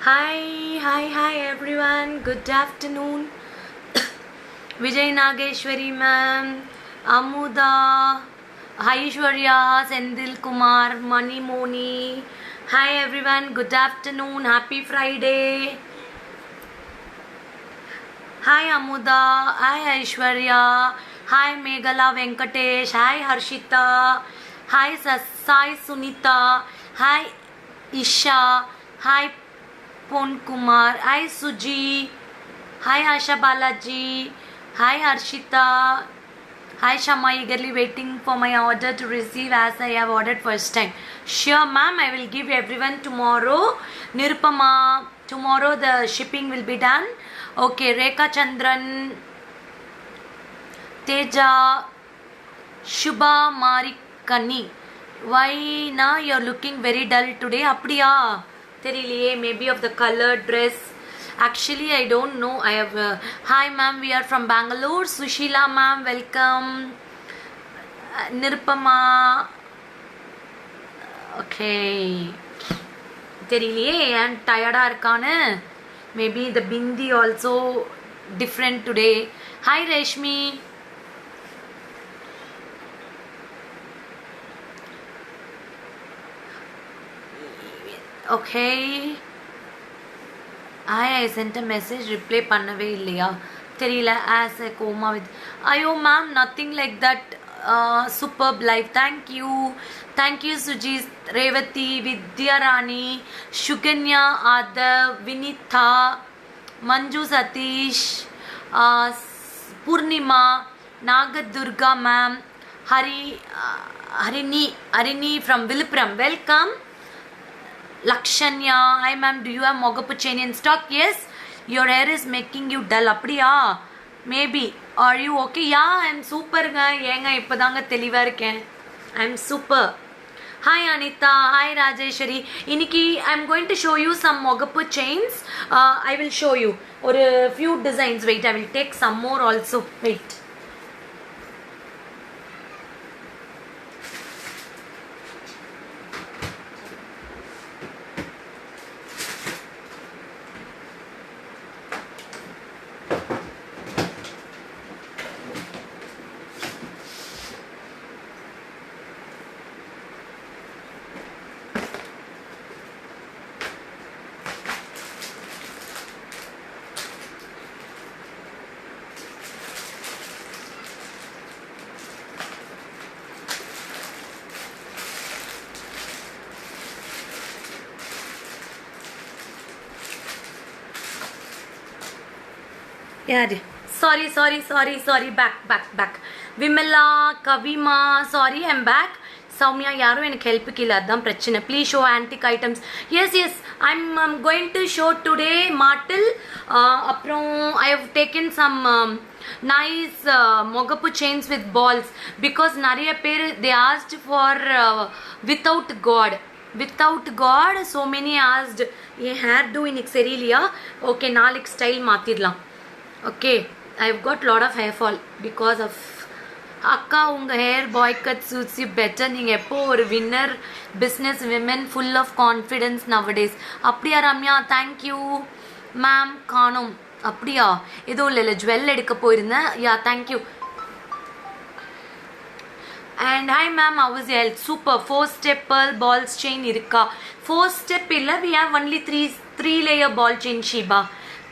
Hi everyone. Good afternoon. Vijay Nageshwari ma'am, Amuda, Aishwarya, Sendil Kumar, Mani Moni. Hi everyone. Good afternoon. Happy Friday. Hi Amuda. Hi Aishwarya. Hi Meghala Venkatesh. Hi Harshita. Hi Sai Sunita. Hi Isha. Hi Pon Kumar. Hi Suji. Hi Asha Balaji. Hi Harshita. Hi Shama, eagerly waiting for my order to receive as I have ordered first time. Sure ma'am, I will give everyone tomorrow. Nirupama, tomorrow the shipping will be done. Okay, Rekha Chandran, Teja, Shubha Marikani. Why now you are looking very dull today? Apdiya, theriliye, maybe of the color dress. Actually, I don't know. I have. Hi, ma'am. We are from Bangalore. Sushila, ma'am. Welcome. Nirupama. Okay. Theriliye, and tired arkane. Maybe the bindi also different today. Hi, Reshmi. Okay. I sent a message, reply பண்ணவே இல்லையா தெரியல as a coma with ayo ma'am nothing like that. Superb life, thank you Sujit, Revati, Vidya Rani, Shuganya, Adav, Vinitha, Manju Satish, Purnima, Nagadurga ma'am, Harini from Viluppuram, welcome. Lakshanya, hi ma'am, do you have Mogapu chain in stock? Yes. Your hair is making you dull. Apdiya? Maybe. Are you okay? Yeah, I'm super guy. Yenga ipadanga teliva iruken. I'm super. Hi Anita, hi Rajeshwari. Iniki, I'm going to show you some Mogapu chains. I will show you. Or a few designs. Wait, I will take some more also. Wait. Yeah, sorry, back. Vimala, Kavima, sorry, I'm back. Soumya, யாரும் எனக்கு ஹெல்ப்புக்கு இல்ல அதான் பிரச்சனை. Please show antique items. Yes, I'm going to show today Martel. அப்புறம் I have taken some nice Mogapu chains with balls because நிறைய பேர் they asked for without God, so many asked a hairdo இன்னைக்கு சரியில்லையா? Okay, நாளைக்கு style மாத்திடலாம். Okay, I've got lot of hair fall because of akka unga hair boycott suits you better. Neenga eppo or winner business women full of confidence nowadays. Apdiya Ramya, thank you ma'am. Kanum apdiya edho illa jewel edukka poirundha. Yeah, thank you. And hi ma'am, how is your health? Super. 4-step pearl balls chain irukka? 4-step illa, we have only 3 layer ball chain Shiba.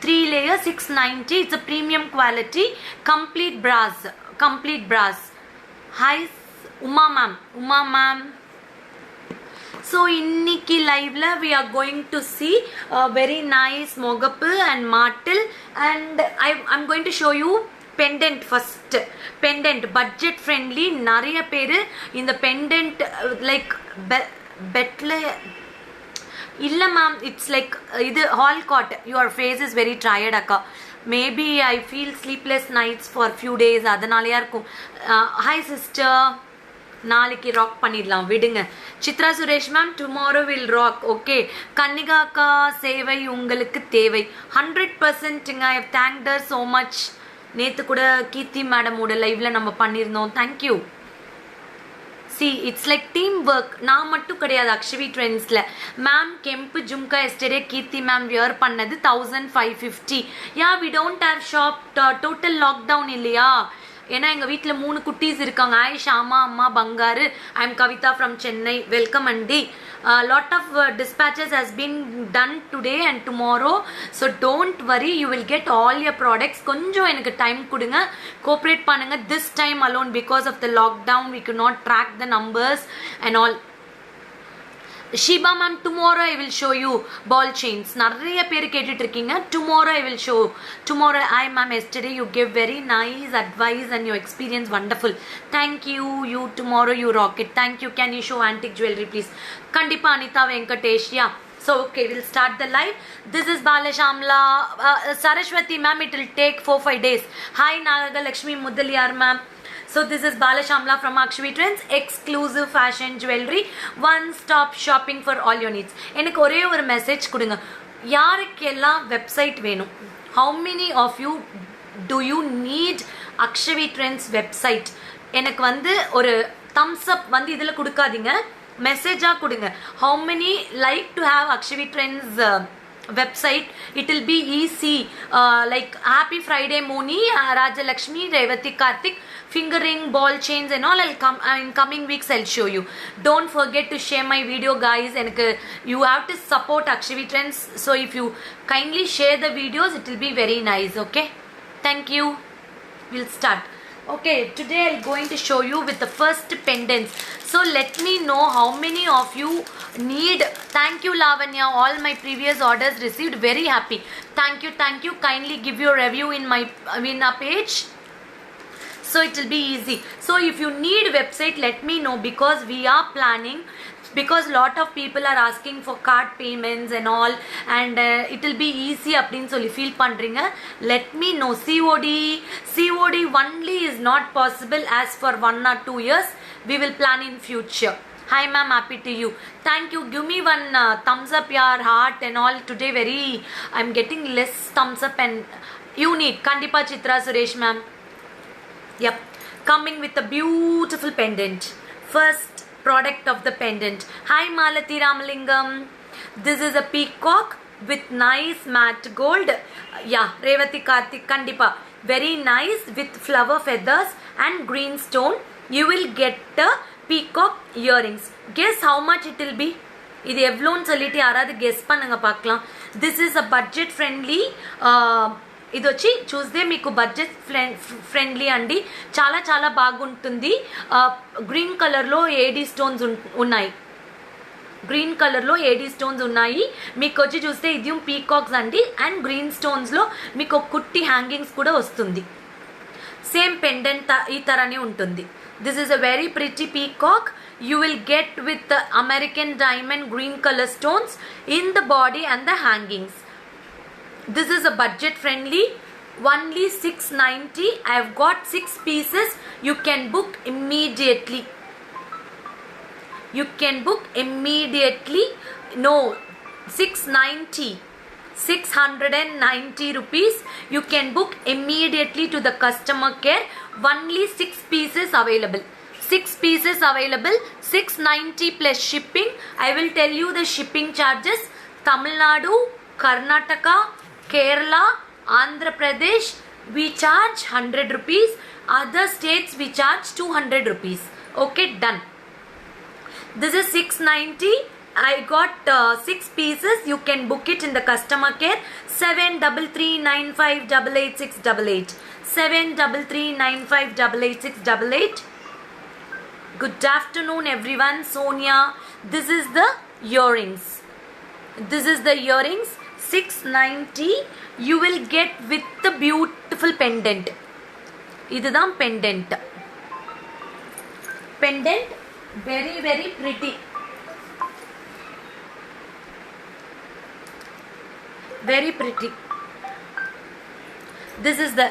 3 layer 690. It's a premium quality. Complete brass. Hi Uma ma'am. So inniki live la we are going to see a very nice Mogapu and Martel, and I'm going to show you pendant first. Pendant budget friendly. Nariya peru in the pendant like betle illa ma'am, it's like idu hall cot. Your face is very tired akka. Maybe I feel sleepless nights for few days adanalaya irukum. Hi sister, நாளைக்கு rock பண்ணிடலாம் விடுங்க. Chitra Suresh ma'am, tomorrow will rock. Okay. Kannika அக்கா, சேவை உங்களுக்கு தேவை 100%ங்க. I have thanked her so much. நேத்து கூட கீர்த்தி மேடமோட லைவ்ல நம்ம பண்ணிருந்தோம். Thank you. see it's like teamwork. நான் மட்டும் கிடையாது அக்ஷவி ட்ரெண்ட்ஸ்ல. Ma'am kempu jhumka yesterday Keerthi ma'am wear பண்ணது 1550. Yeah, we don't have shop. Total lockdown இல்லையா? ஏன்னா எங்கள் வீட்டில் 3 குட்டீஸ் இருக்காங்க. ஆயிஷா அம்மா அம்மா Bangaru. I am Kavitha from Chennai. Welcome anti. Lot of dispatches has been done today and tomorrow, so don't worry, you will get all your products. கொஞ்சம் எனக்கு டைம் கொடுங்க, கோஆப்ரேட் பண்ணுங்க. This time alone because of the lockdown we could not track the numbers and all. Shiba ma'am, tomorrow I will show you ball chains. நிறைய பேர் கேட்டுட்டு இருக்கீங்க. Tomorrow I will show. Tomorrow I ma'am, yesterday you gave very nice advice and your experience wonderful. Thank you. You tomorrow you rock it. Thank you. Can you show antique jewelry please? Kandipa Anita Venkatesh. Yeah. So okay, we'll start the live. This is Balashamla. Saraswati ma'am, it will take 4-5 days. Hi Nagaga Lakshmi Mudaliyar ma'am. So this is Balashamla from Akshvi Trends, exclusive fashion jewelry, one stop shopping for all your needs. எனக்கு ஒரே ஒரு message கொடுங்க. யாருக்கெல்லாம் website வேணும்? How many of you do you need Akshvi Trends website? எனக்கு வந்து ஒரு thumbs up வந்து இதில் கொடுக்காதீங்க, மெசேஜாக கொடுங்க. How many like to have Akshvi Trends website? It will be easy. Like Happy Friday Moni, Rajalakshmi, Revati Karthik, finger ring, ball chains and all. I'll come in coming weeks. I'll show you. Don't forget to share my video guys, and you have to support Akshvi Trends. So if you kindly share the videos, it will be very nice. Okay, thank you. We'll start. Okay, today I'm going to show you with the first pendants. So let me know how many of you need. Thank you Lavanya, all my previous orders received, very happy. Thank you. Kindly give your review in my our page, so it will be easy. So if you need website, let me know, because we are planning, because lot of people are asking for card payments and all, and it will be easy அப்படினு சொல்லி feel பண்றீங்க. Let me know. COD only is not possible as for 1 or 2 years. We will plan in future. Hi ma'am, happy to you. Thank you. Give me one thumbs up, your heart and all. Today I'm getting less thumbs up, and you need Kandipa Chitra Suresh ma'am. Yep, coming with a beautiful pendant. First product of the pendant. Hi Malati Ramalingam. This is a peacock with nice matte gold. Yeah, Revati Karthik, Kandipa. Very nice with flower feathers and green stone. You will get the peacock earrings. Guess how much it will be? இது எவ்வளோன்னு சொல்லிட்டு யாராவது guess பண்ணுங்க பார்க்கலாம். This is a budget friendly. ఇది వచ్చి చూస్తే మీకు బడ్జెట్ ఫ్రెండ్లీ అండి. చాలా చాలా బాగుంటుంది. గ్రీన్ కలర్లో ఏడీ స్టోన్స్ ఉన్నాయి. గ్రీన్ కలర్లో ఏడీ స్టోన్స్ ఉన్నాయి. మీకు వచ్చి చూస్తే ఇది పీకాక్స్ అండి, అండ్ గ్రీన్ స్టోన్స్లో మీకు ఒక కుట్టి హ్యాంగింగ్స్ కూడా వస్తుంది. సేమ్ పెండెంట్ ఈ తరనే ఉంటుంది. This is a very pretty peacock. You will get with the American diamond green color stones in the body and the hangings. This is a budget friendly, only 690. I have got 6 pieces. You can book immediately. No, 690 rupees. You can book immediately to the customer care. Only 6 pieces available. 690 plus shipping. I will tell you the shipping charges. Tamil Nadu, Karnataka, Kerala, Andhra Pradesh, we charge 100 rupees. Other states we charge 200 rupees. Okay, done. This is 690. I got 6 pieces. You can book it in the customer care. 7339588688. 7339588688. Good afternoon everyone. Sonia. This is the earrings. 690. You will get with the beautiful pendant. இதுதான் pendant. Very very pretty. Very pretty. This is the,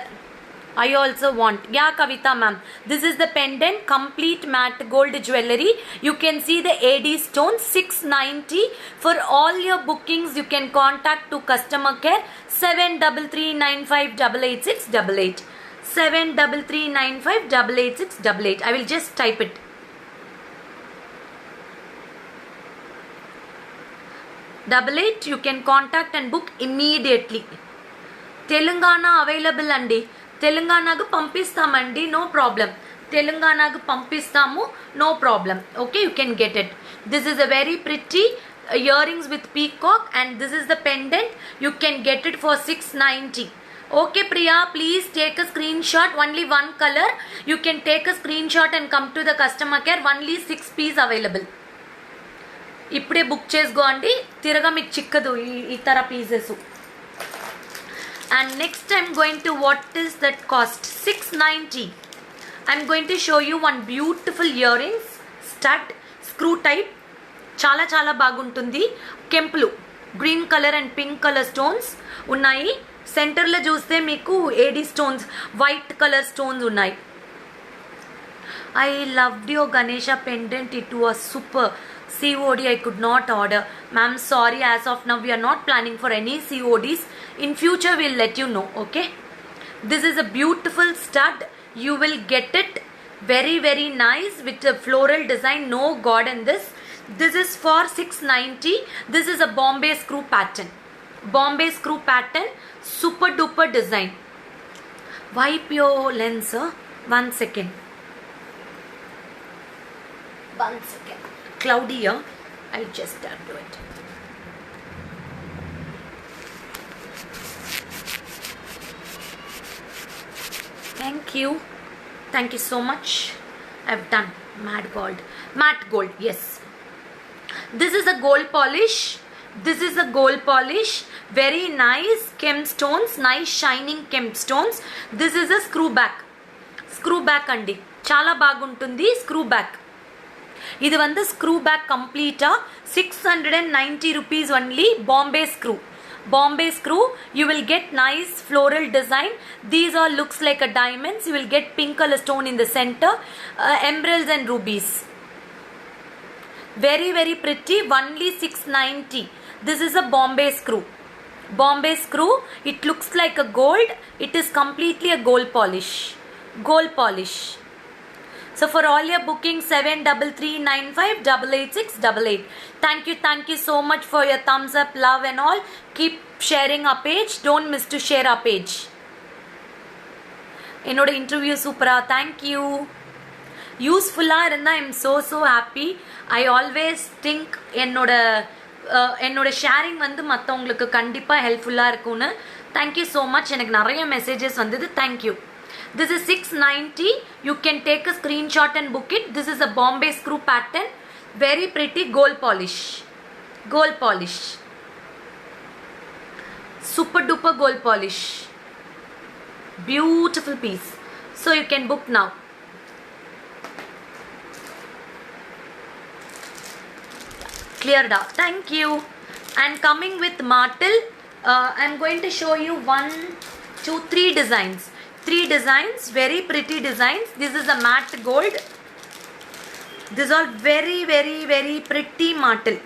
I also want. Yeah, Kavita ma'am. This is the pendant, complete matte gold jewelry. You can see the AD stone. 690. For all your bookings, you can contact to customer care. 7339588688. 7339588688. I will just type it. 88 you can contact and book immediately. Telangana available andi. Telanganaku pampistamandi, no problem. Telanganaku pampistamu, no problem. Okay, you can get it. This is a very pretty earrings with peacock, and this is the pendant. You can get it for 690. Okay Priya, please take a screenshot. Only one color. You can take a screenshot and come to the customer care. Only 6 pieces available. ఇప్పుడే book చేసుకోండి, తిరగా మీకు చిక్కదు ఈ తర pieces. And next I'm going to what is that cost 690. I'm going to show you one beautiful earrings stud screw type. చాలా చాలా బాగుంటుంది. కెంపులు green colour and pink colour stones ఉన్నాయి. సెంటర్లో చూస్తే మీకు AD stones, white colour stones ఉన్నాయి. I loved your Ganesha pendant. It was super. COD I could not order. Ma'am, sorry, as of now we are not planning for any CODs. In future we'll let you know, okay? This is a beautiful stud. You will get it very very nice with a floral design. No god in this. This is for 690. This is a Bombay screw pattern. Bombay screw pattern. Super duper design. Wipe your lens, sir. 1 second. 1 second. Cloudy here. I'll just do it. Thank you. Thank you so much. I've done matte gold. Matte gold, yes. This is a gold polish. This is a gold polish. Very nice chem stones. Nice shining chem stones. This is a screw back. Screw back andi. Chala baguntundi screw back. இது வந்து screw back கம்ப்ளீட்டா 690 rupees only. Bombay screw. Bombay screw. You will get nice floral design. These all looks like a diamonds. You will get pink color stone in the center, emeralds and rubies. Very very pretty. Only 690. This is a Bombay screw. Bombay screw. It looks like a gold. It is completely a gold polish. Gold polish. So for all your bookings, 7339588688. Thank you so much for your thumbs up, love and all. Keep sharing our page. Don't miss to share our page. என்னோட interview சூப்பரா. Thank you. யூஸ்ஃபுல்லாக இருந்தால் I am so happy. I always think என்னோட sharing வந்து மற்றவங்களுக்கு கண்டிப்பாக ஹெல்ப்ஃபுல்லாக இருக்கும்னு. Thank you so much. எனக்கு நிறைய மெசேஜஸ் வந்தது. Thank you. This is 690. You can take a screenshot and book it. This is a Bombay screw pattern. Very pretty gold polish. Gold polish. Super duper gold polish. Beautiful piece. So you can book now. Cleared out. Thank you. And coming with Martel, I'm going to show you 1, 2, 3 designs. 3 designs, very pretty designs. This is a matte gold. These are very very very pretty martel.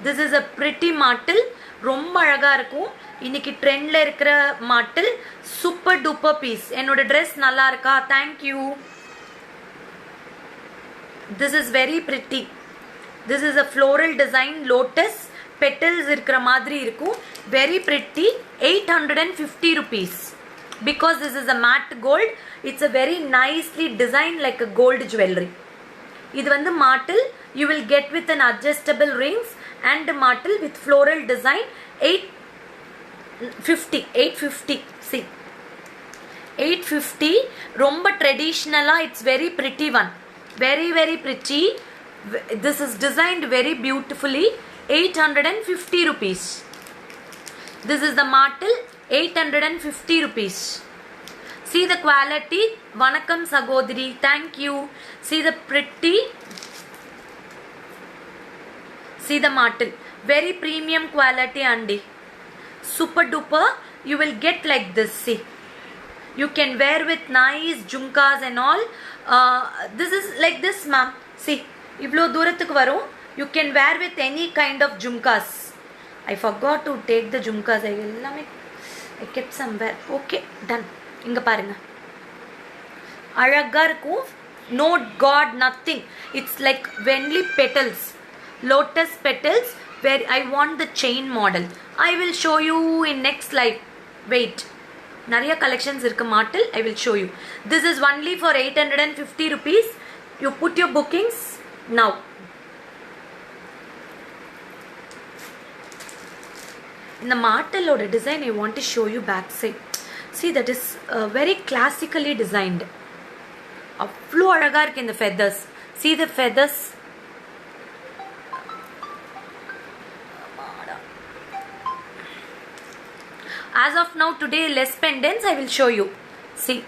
This is a pretty martel. ரொம்ப அழகா இருக்கும். இன்னைக்கு ட்ரெண்ட்ல இருக்கிற மாட்டல். Super duper piece. என்னோட Dress நல்லா இருக்கா? Thank you. This is very pretty. This is a floral design. Lotus petals இருக்கிற மாதிரி இருக்கும். Very pretty. 850 rupees. Because this is a matte gold, it's a very nicely designed like a gold jewelry. இது வந்து martel. You will get with an adjustable rings and martel with floral design. 850. See, 850. ரொம்ப traditional. It's very pretty one. Very very pretty. This is designed very beautifully. 850 rupees. This is the martel. 850 rupees. See the quality. Vanakkam Sagodri. Thank you. See the pretty. See the martel. Very premium quality andi. Super duper. You will get like this. See. You can wear with nice jhumkas and all. This is like this, ma'am. See. Ivlo durathukku varum. You can wear with any kind of jhumkas. I forgot to take the jhumkas. I kept somewhere. Okay, done. இங்க பாருங்க. அழகா இருக்கும். No god, nothing. It's like only petals. lotus petals, where I want the chain model. I will show you in next slide. Wait, நிறைய collections இருக்கு மாட்டில். I will show you. This is only for 850 rupees. You put your bookings now. In the martel design, I want to show you back side. See, that is very classically designed. அவ்வளோ அழகா இருக்கு இந்த feathers. See the feathers. As of now, today less pendants I will show you. See,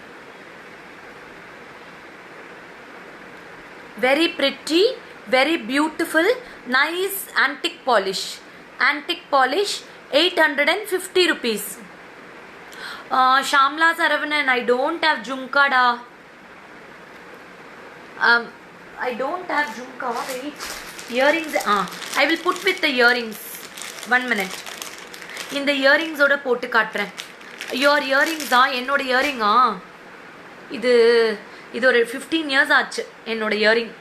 very pretty, very beautiful, nice antique polish. Antique polish, 850 rupees. Shamla Saravanan, I don't have jhumka da. I don't have jhumka. Wait, earrings. I will put with the earrings. 1 minute. இந்த இயரிங்ஸோட போட்டு காட்டுறேன். Your earrings தான் என்னோட இயரிங்கா. இது ஒரு 15 years ஆச்சு என்னோட earring.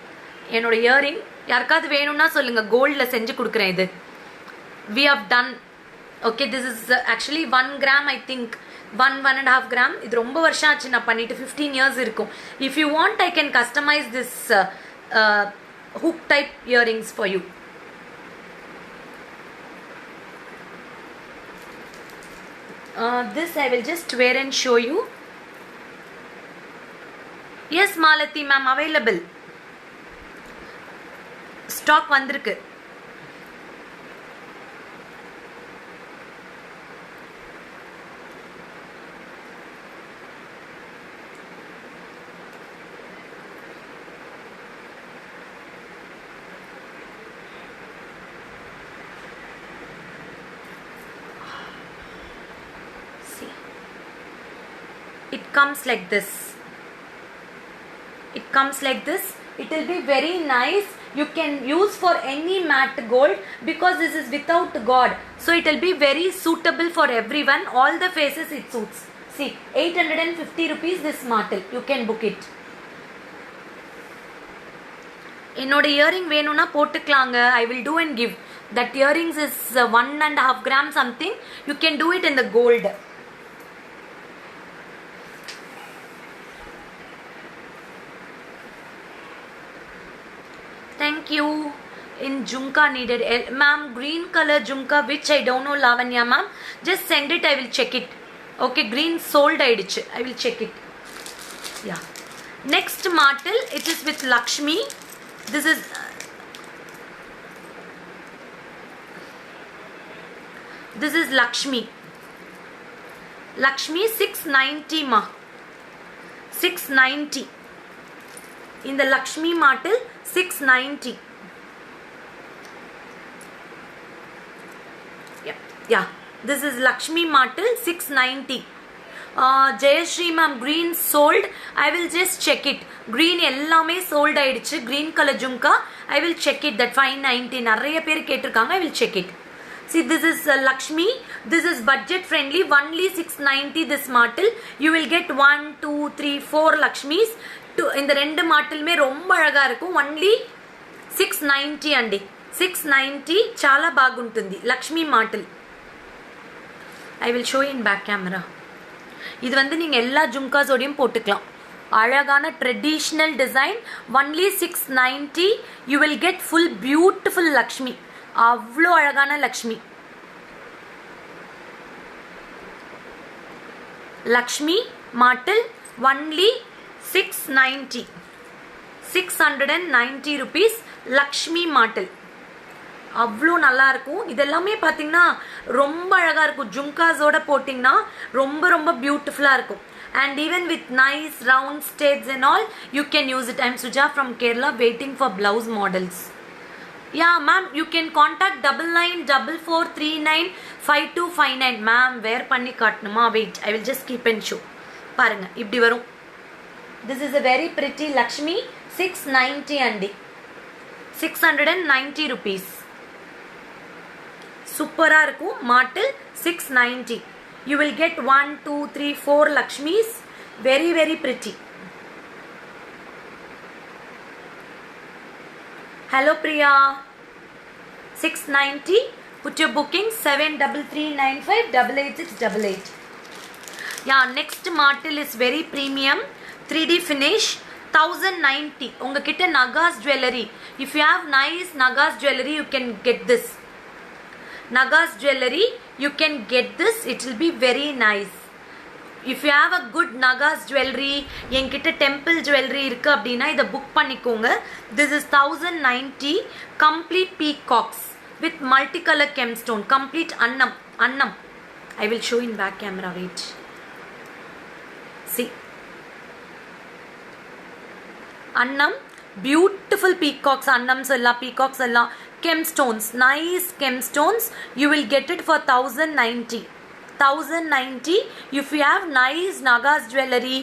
யாருக்காவது வேணும்னா சொல்லுங்க, கோல்டில் செஞ்சு கொடுக்குறேன். இது we have done. Okay, this is actually 1 gram, I think 1.5 gram. இது ரொம்ப வருஷம் ஆச்சு நான் பண்ணிட்டு, 15 years இருக்கும். If you want, I can customize this hook type earrings for you. This I will just wear and show you. Yes, Malati ma'am, available. Stock வந்திருக்கு. It comes like this. It will be very nice. You can use for any matte gold because this is without god, so it will be very suitable for everyone. All the faces it suits. See, 850 rupees this martel. You can book it. என்னோட earring வேணும்னா போட்டுக்கலாங்க. I will do and give. That earrings is 1.5 gram something. You can do it in the gold. Thank you. In jhumka needed, ma'am, green color jhumka, which I don't know, Lavanya ma'am. Just send it, I will check it. Okay, green sold aidichu. I will check it. Yeah. Next martel, it is with Lakshmi. This is Lakshmi. Lakshmi 690 ma. 690. In the Lakshmi martel, 690. Yeah. This is Lakshmi martel, 690. Jayashree ma'am, green sold. I will just check it. Green எல்லாமே sold ஆயிடுச்சு. Green color jhumka. I will check it. That 590. நிறைய பேர் கேட்டிருக்காங்க. I will check it. See, this is Lakshmi. This is budget friendly. Only 690 this martel. You will get 1, 2, 3, 4 Lakshmis. இந்த ரெண்டு மாட்டிலுமே ரொம்ப அழகா இருக்கும். only 690 అండి. 690 చాలా బాగుంటుంది Lakshmi మాటల్. I will show you in back camera. இது வந்து நீங்க எல்லா ஜும்காஸோடையும் போட்டுக்கலாம். அழகான traditional design. only 690. You will get full beautiful Lakshmi. அவ்வளோ அழகான லக்ஷ்மி. லக்ஷ்மி மாட்டல் only 690. 690 rupees லக்ஷ்மி மாட்டல். அவ்வளோ நல்லா இருக்கும். இதெல்லாமே பார்த்தீங்கன்னா ரொம்ப அழகாக இருக்கும். ஜும்காஸோட போட்டிங்கன்னா ரொம்ப ரொம்ப பியூட்டிஃபுல்லாக இருக்கும். And even with nice round states and all, you can use it. I'm Suja from Kerala, waiting for blouse models. Yeah, ma'am, you can contact 9944395259. Ma'am, wear பண்ணி காட்டணுமா? Wait, I will just keep and show. பாருங்க, இப்படி வரும். This is a very pretty Lakshmi. 690 andi. 690 rupees. Supera irukku. Martel 690. You will get 1, 2, 3, 4 Lakshmis. Very very pretty. Hello Priya. 690. Put your booking 7339588688. Yeah, next martel is very premium 3D finish 1090. Unga kitta Nagas jewelry. If you have nice Nagas jewelry, you can get this. Nagas jewelry, you can get this. It will be very nice. If you have a good Nagas jewelry, என்கிட்ட temple jewelry இருக்கு அப்படினா இத book பண்ணிக்கோங்க. This is 1090 complete peacocks with multicolor gemstone, complete annam. I will show in back camera, wait. See, annam, beautiful peacocks, annams alla, peacocks alla, gemstones, nice gemstones. You will get it for 1090. 1090. If you have nice Nagas jewelry,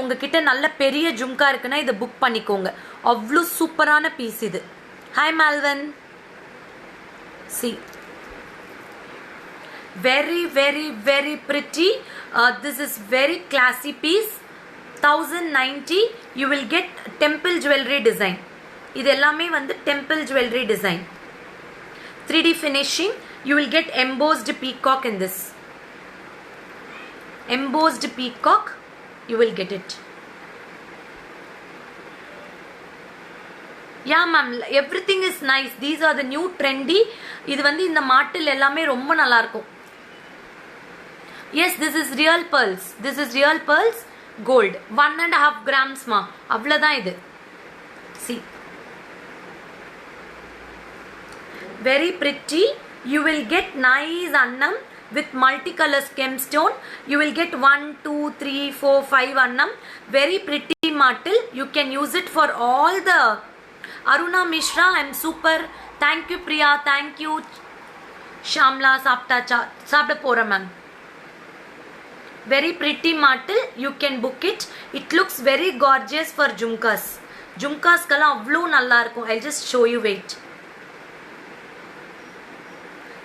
உங்க கிட்ட நல்ல பெரிய ஜும்கா இருக்குனா இத book பண்ணிக்கோங்க. அவ்ளோ சூப்பரான piece இது. Hi Malvin. See, very very very pretty. This is very classy piece. 1090. You will get temple jewelry design. இது எல்லாமே வந்து temple jewelry design. 3D finishing. You will get embossed peacock in this. Embossed peacock, you will get it. Yeah ma'am, everything is nice. These are the new trendy. இது வந்து இந்த மாட்டில் எல்லாமே ரொம்ப நல்லா இருக்கும். Yes, this is real pearls. This is real pearls, gold. 1.5 grams ma. அவ்வளவுதான் இது. See, very pretty. You will get nice annam with multicolor gemstone. You will get 1, 2, 3, 4, 5 annam. Very pretty martel. You can use it for all the. Aruna Mishra, I'm super. Thank you Priya, thank you. Shamla சாப்பிட போறேன் ma'am. Very pretty martel. You can book it. It looks very gorgeous for jumkas. Jumkas Kalam அவ்ளோ நல்லா இருக்கும். I'll just show you, wait.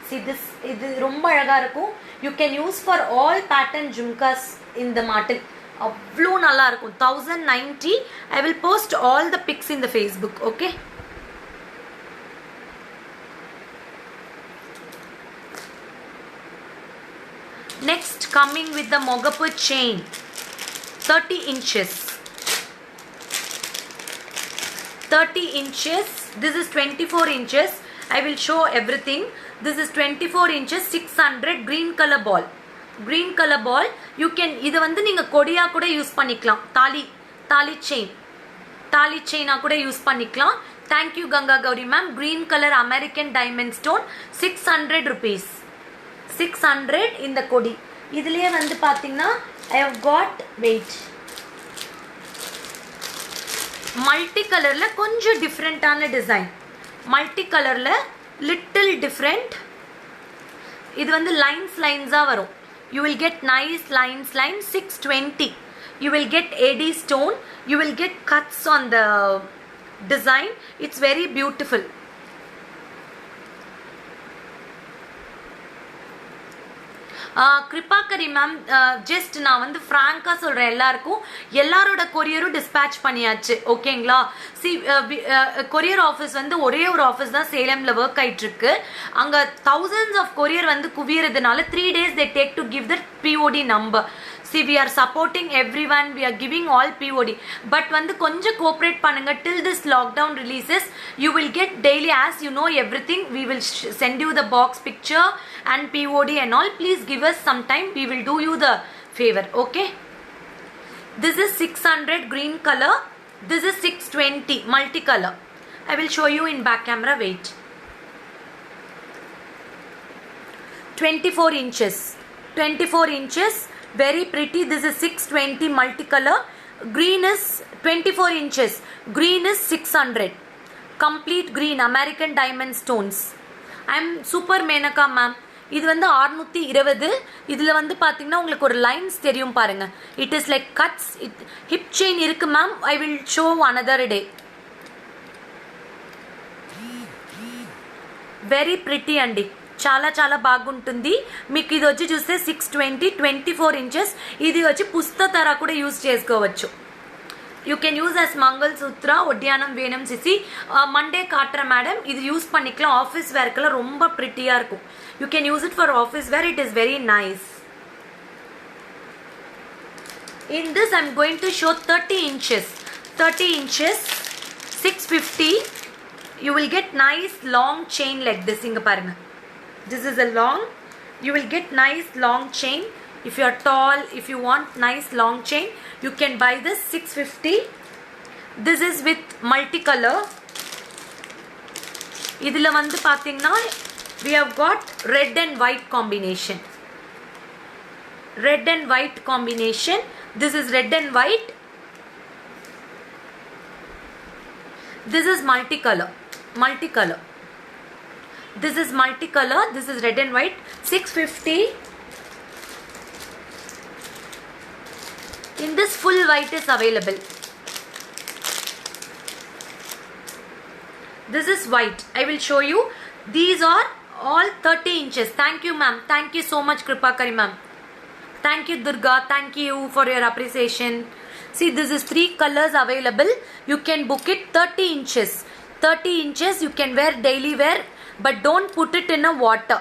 See this, இது ரொம்ப அழகா இருக்கும். You can use for all pattern jumkas in the martel. அவ்ளோ நல்லா இருக்கும். 1090. I will post all the pics in the Facebook, okay? Next, coming with the Mogapur chain, 30 inches. 30 inches. This is 24 inches. I will show everything. This is 24 inches, 600 green color ball. Green color ball. You can, இது வந்து நீங்க கொடியா கூட use பண்ணிக்கலாம். தாலி செயினா கூட use பண்ணிக்கலாம். Thank you Ganga Gauri ma'am. Green color American diamond stone, 600 rupees. 600 இந்த கொடி. இதுலயே வந்து பாத்தீங்கன்னா I have got, wait, multi colorல கொஞ்சம் டிஃபரண்டான டிசைன். மல்டி கலர்ல லிட்டில் டிஃபரெண்ட். இது வந்து லைன்ஸா வரும். You will get nice lines 620. You will get AD stone. You will get cuts on the design. It's very beautiful. Kirubakari ma'am, just நான் வந்து ஃப்ராங்கா சொல்றேன், எல்லாரோட கொரியரும் dispatch பண்ணியாச்சு, ஓகேங்களா? சி, கொரியர் ஆஃபீஸ் வந்து ஒரே ஒரு ஆஃபீஸ் தான் சேலம்ல ஒர்க் ஆயிட்டு இருக்கு. அங்க thousands ஆஃப் கொரியர் வந்து குவியறதுனால 3 days they take to give the POD number. See, we are supporting everyone. We are giving all POD. But வந்து கொஞ்சம் கோஆபரேட் பண்ணுங்க. Till this lockdown releases, you will get daily, as you know everything. We will send you the box picture and POD and all. Please give us some time. We will do you the favor. Okay. This is 600 green color. This is 620 multicolor. I will show you in back camera. Wait. 24 inches. 24 inches. Very pretty. This is 620 multicolor. Green is 24 inches. Green is 600. Complete green American diamond stones. I am super Menaka ma'am. இது வந்து 620. இதுல வந்து பாத்தீங்கன்னா உங்களுக்கு ஒரு lines தெரியும் பாருங்க. It is like cuts. Hip chain இருக்கு ma'am. I will show another day. Very pretty అండి. చాలా చాలా బాగుంటుంది. మీకు ఇది వచ్చి చూస్తే 620 24 ఇంచెస్. ఇది వచ్చి పుస్తతర కూడా యూజ్ చేసుకోవచ్చు. You can use as Mangal Sutra, Odyanam Venam Sisi. Monday Katra madam, இது யூஸ் பண்ணிக்கலாம் ஆஃபீஸ் வேர்க்கெல்லாம் ரொம்ப ப்ரிட்டியா இருக்கும். You can use it for office wear, it is very nice. In this I'm going to show 30 inches. 30 inches, 650. You will get nice long chain like this. Inga parunga. This is a long. You will get nice long chain. If you are tall, if you want nice long chain, you can buy this 650. This is with multicolor. Idhila vandu pathina we have got red and white combination. Red and white combination. This is red and white. This is multicolor. Multicolor. This is multicolor. This is red and white. 650. In this full white is available. This is white. I will show you. These are all 30 inches. Thank you ma'am. Thank you so much Kripakari ma'am. Thank you Durga. Thank you for your appreciation. See, this is 3 colors available. You can book it 30 inches. 30 inches you can wear daily wear, but don't put it in a water.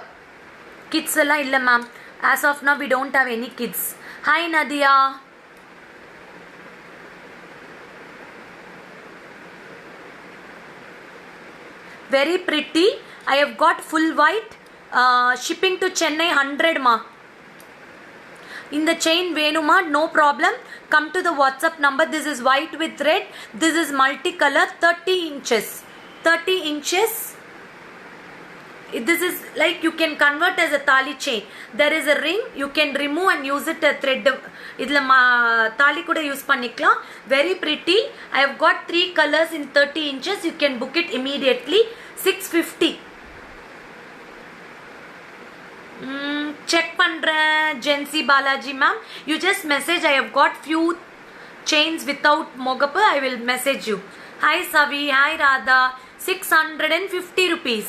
Kids alla illa ma'am. As of now we don't have any kids. Hi Nadia. Very pretty. I have got full white. Shipping to Chennai 100 ma. In the chain venuma, no problem. Come to the WhatsApp number. This is white with red. This is multicolor. 30 inches. 30 inches. This is like you can convert as a tali chain. There is a ring. You can remove and use it a thread. Idla tali kuda use pannikkalam. Very pretty. I have got 3 colors in 30 inches. You can book it immediately. 650. Check pandra Jency Balaji ma'am. You just message. I have got few chains without mogapu. I will message you. Hi Savi. Hi Radha. 650 rupees.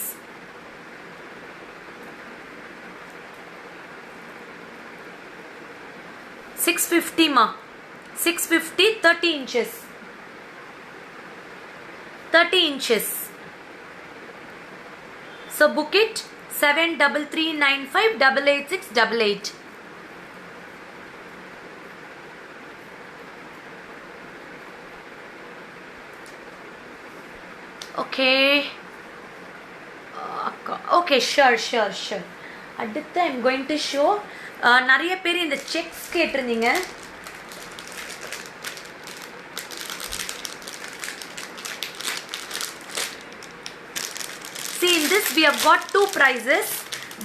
650 ma. 650. 30 inches. 30 inches. So book it. 7339588688. Okay. Okay, sure. அடுத்து I'm going to show நிறைய பேர் இந்த sex கேட்டிருந்தீங்க. See, in this we have got 2 prices.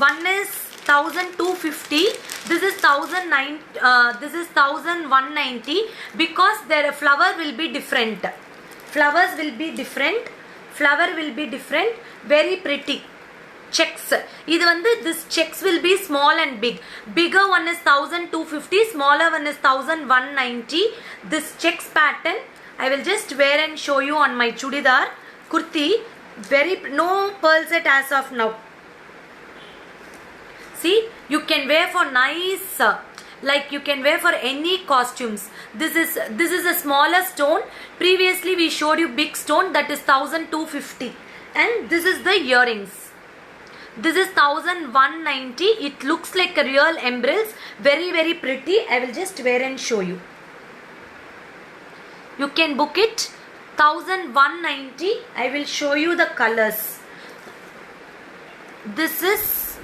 One is 1250. This is 1190 because their flower will be different. Flowers will be different. Flower will be different. Very pretty. Checks. This checks will be small and big. Bigger one is 1250. Smaller one is 1190. This checks pattern I will just wear and show you on my chudidar kurti. Very no pearl set as of now. See, you can wear for nice, like you can wear for any costumes. This is a smaller stone. Previously we showed you big stone, that is 1250, and this is the earrings. This is 1190. It looks like a real emeralds. Very pretty. I will just wear and show you. You can book it 1190. I will show you the colors. This is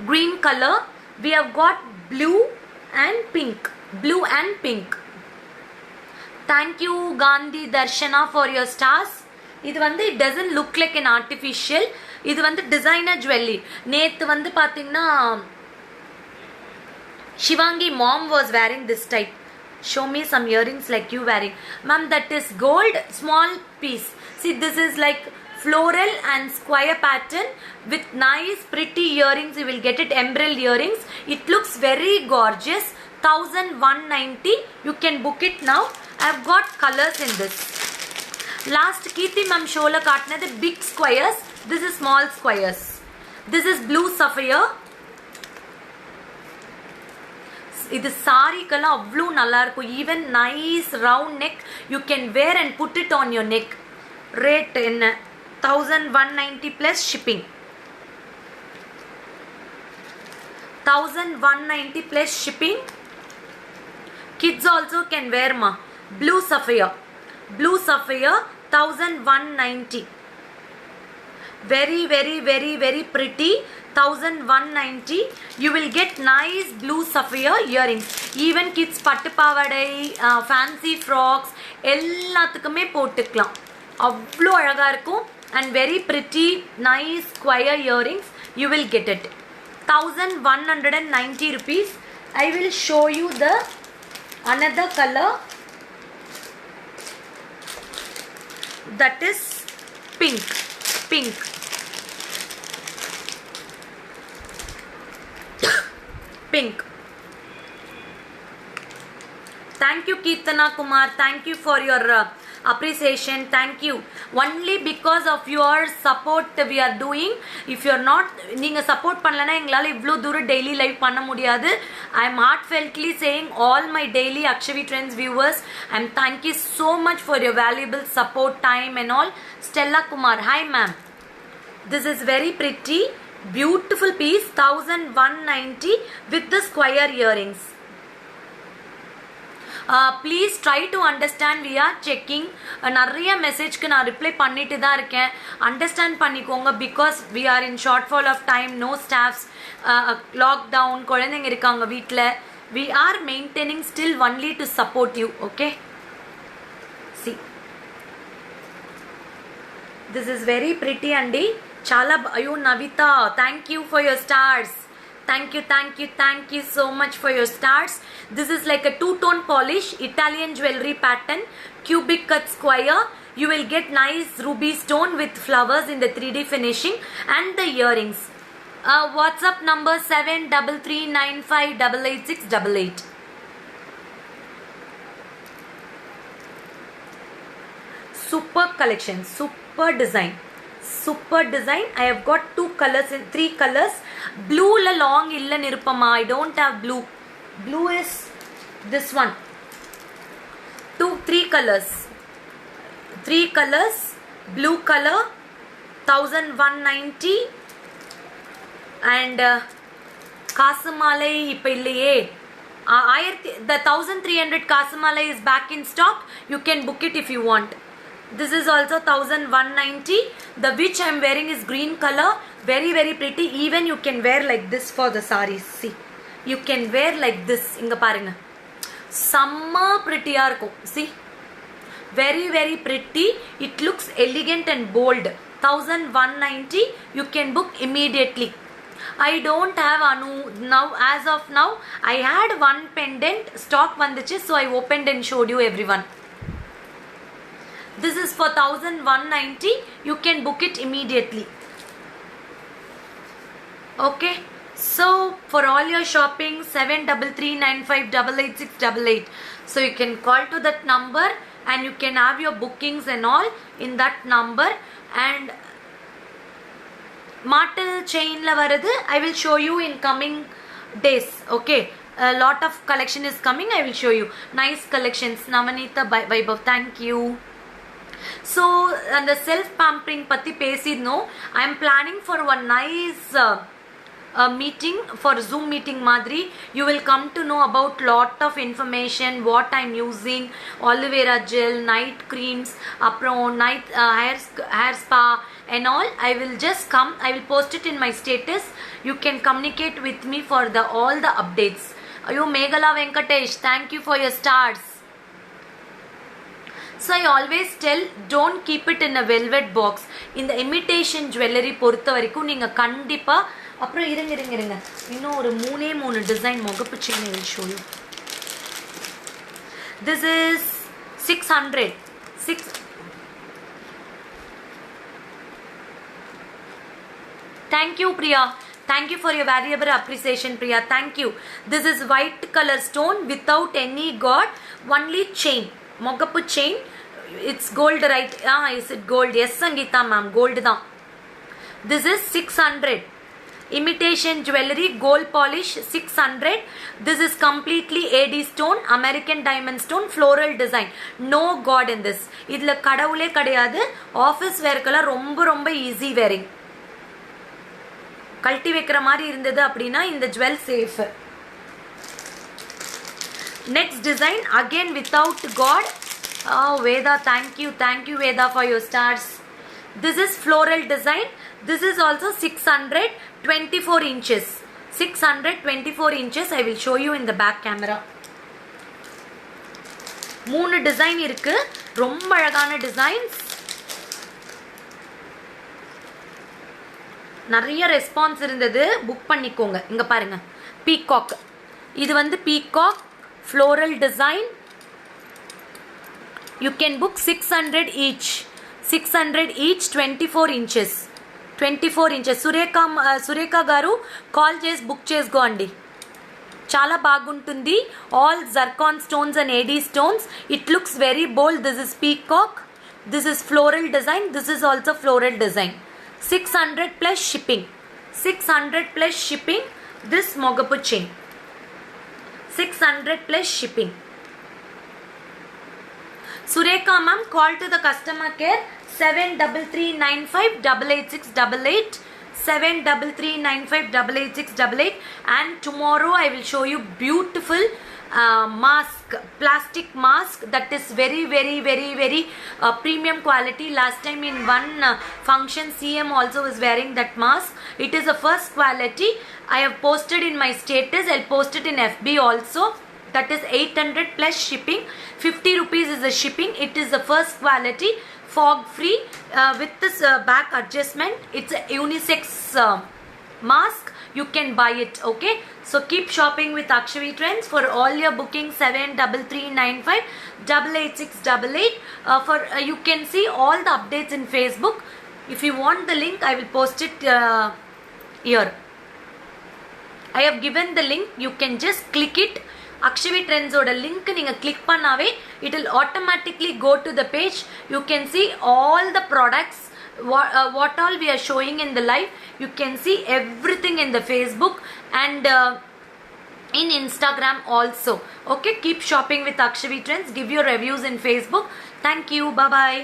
green color. We have got blue and pink. Blue and pink. Thank you Gandhi Darshana for your stars. It doesn't look like an artificial. This is designer jewelry. Nethu pathina Shivangi mom was wearing this type. Show me some earrings like you wearing. Ma'am, that is gold, small piece. See, this is like floral and square pattern with nice pretty earrings. You will get it emerald earrings. It looks very gorgeous. 1190. You can book it now. I have got colors in this. Last Kirti ma'am showla kaatna the big squares. This is small squares. This is blue sapphire. இது சாரிக்கெல்லாம் அவ்வளோ நல்லா இருக்கும். Even nice round neck you can wear and put it on your neck. Rate என்ன? 1190 plus shipping. 1190 plus shipping. Kids also can wear ma. Blue sapphire 1190. Very very very very pretty. 1190. You will get nice blue sapphire earrings. Even kids பட்டு பாவாடை, fancy frocks எல்லாத்துக்குமே போட்டுக்கலாம். அவ்வளோ அழகா இருக்கும். And very pretty nice square earrings. You will get it. 1190 rupees. I will show you the another color. That is pink. Pink. Thank you Keertana Kumar. Thank you for your appreciation. Thank you. Only because of your support we are doing. If you are not, நீங்க support பண்ணலனா எங்களால இவ்ளோ தூரம் daily live பண்ண முடியாது. I am heartfeltly saying all my daily Akshavi Trends viewers, and thank you so much for your valuable support, time and all. Stella Kumar, hi ma'am. This is very pretty, beautiful piece. 1190 with the square earrings. Please try to understand. We are checking. நிறைய மெசேஜ்க்கு நான் reply பண்ணிட்டு தான் இருக்கேன். Understand பண்ணிக்கோங்க. Because we are in shortfall of time, no staffs, lockdown, குழந்தைங்க இருக்காங்க வீட்டில். We are maintaining still only to support you. Okay, see, this is very pretty andi. Chala ayo Navita, thank you for your stars. Thank you so much for your stars. This is like a two-tone polish, Italian jewelry pattern, cubic cut square. You will get nice ruby stone with flowers in the 3D finishing and the earrings. WhatsApp number 7339588688. Super collection, super design. I have got 2 colors and 3 colors. Blue la long illa nirupama. I don't have blue. Blue is this one. 3 colors. 3 colors. Blue color 1190 and Kasamalai ipa illaye. The 1300 Kasamalai is back in stock. You can book it if you want. This is also 1190. The which I am wearing is green color. Very very pretty. Even you can wear like this for the sarees. See, you can wear like this. Inga parunga, samma pretty ah irukum. See, very very pretty. It looks elegant and bold. 1190. You can book immediately. I don't have Anu now. As of now, I had one pendant stock vanduchu, so I opened and showed you everyone. This is for 1190. You can book it immediately. Okay, so for all your shopping, 7339588688. So you can call to that number and you can have your bookings and all in that number. And Martel chain la varudhu, I will show you in coming days. Okay, a lot of collection is coming. I will show you nice collections. Namanita Vaibhav, thank you. So and the self pampering patti pesidno. I am planning for one nice meeting, for Zoom meeting madri. You will come to know about lot of information, what I am using, aloe vera gel, night creams, night hair spa and all. I will just come. I will post it in my status. You can communicate with me for all the updates. Ayo Meghala Venkatesh, thank you for your stars. So I always tell, don't keep it in a velvet box. In the imitation jewelry பொறுத்த வரைக்கும் நீங்க கண்டிப்பா அப்புறம் இருங்க இன்னும் ஒரு 3 design முகப்பு chain I will show you. This is 600. Thank you Priya. Thank you for your valuable appreciation Priya. Thank you. This is white color stone without any god, only chain. Mogapu chain. It's gold, right? Is it gold? Yes Sangeeta ma'am, gold da. This is 600. imitation jewelry, gold polish 600. This is completely AD stone, American diamond stone, floral design. No god in this. இதுல கடவுளே கிடையாது. Office வேர்க்கெல்லாம் ரொம்ப ரொம்ப easy wearing. கழட்டி வைக்கிற மாதிரி இருந்தது அப்படின்னா இந்த jewel safe. Next design again without god. Oh Veda, thank you Veda for your stars. This is floral design. This is also 624 inches. 624 inches. I will show you in the back camera. மூணு design இருக்கு, ரொம்ப அழகான designs. நிறைய response இருந்தது, book பண்ணிக்கோங்க. இங்க பாருங்க, peacock. இது வந்து peacock floral design. You can book 600 each. 600 each, 24 inches. 24 inches. Surekha గారు కాల్ చేసి బుక్ చేసుకోండి. చాలా బాగుంటుంది. All zircon stones and AD stones. It looks very bold. This is peacock. This is floral design. This is also floral design. 600 plus shipping. 600 plus shipping. This Mogapu chain. 600 plus shipping. Surekha ma'am, call to the customer care 7339588688. 7339588688. And tomorrow I will show you beautiful mask, plastic mask that is very premium quality. Last time in one function CM also is wearing that mask. It is a first quality. I have posted in my status. I'll post it in FB also. That is 800 plus shipping. 50 rupees is the shipping. It is the first quality, fog free, with this back adjustment. It's a unisex mask. You can buy it. Okay, so keep shopping with Akshavi Trends. For all your bookings 7339588688. For you can see all the updates in Facebook. If you want the link, I will post it here. I have given the link. You can just click it. Akshavi Trends oda link neenga click pannave, it will automatically go to the page. You can see all the products, what all we are showing in the live. You can see everything in the Facebook and in Instagram also. Okay, keep shopping with Akshavi Trends. Give your reviews in Facebook. Thank you. Bye bye.